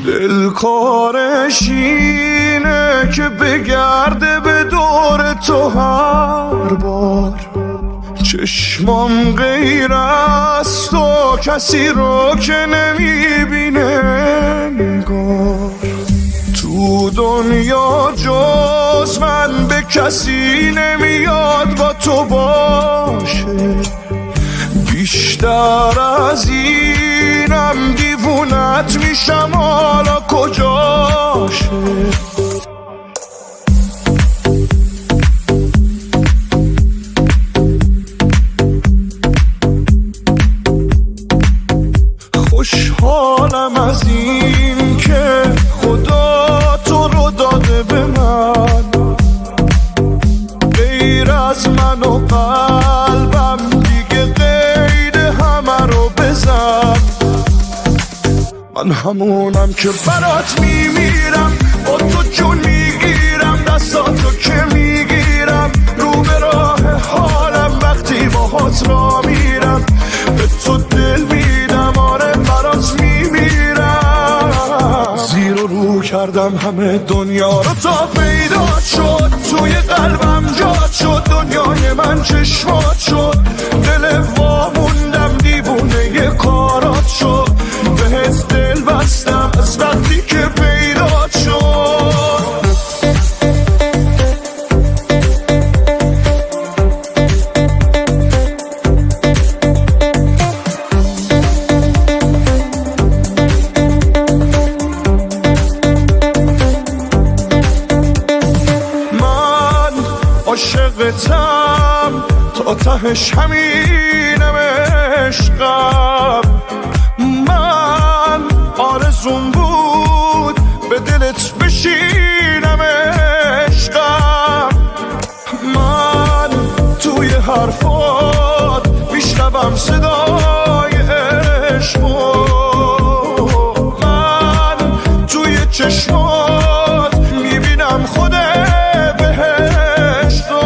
دلکارش اینه که بگرده به دور تو هر بار. چشمام غیر از تو کسی رو که نمیبینه انگار. تو دنیا جز من به کسی نمیاد با تو باشه. بیشتر از اینم دیوونت میشم، حالا کجاشه؟ خوشحالم از این که خدا تو رو داده به من. غیر از من و قلبم دیگه قید همه رو بزن. من همونم که برات میمیرم، با تو جون میگیرم، دستاتو که میگیرم، رو به راه حالم وقتی باهات را میرم. به تو دل میدم، آره برات میمیرم. زیر و رو کردم همه دنیا رو تا پیدا شد، توی قلبم جاد شد، دنیای من چشمات شد. دل واموندم دیوونه کارات شد، بهت دل بستم از وقتی که پیدا شد. من عاشقتم تا تهش همینم عشقم. من آرزوم بود به دلت بشینم عشقم. من توی حرفات میشنوم صدای عشقو. من توی چشمات میبینم خود بهشتو.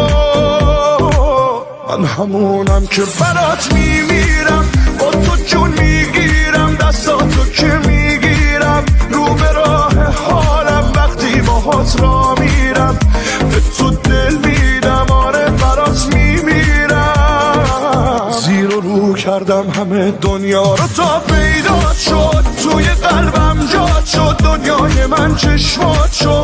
من همونم که برات میمیرم، با تو جون میگیرم، دستاتو که میگیرم، رو به راه حالم وقتی باهات را میرم. به تو دل میدم، آره برات میمیرم. زیر و رو کردم همه دنیا رو تا پیدا شد، توی قلبم جاد شد، دنیای من چشمات شد.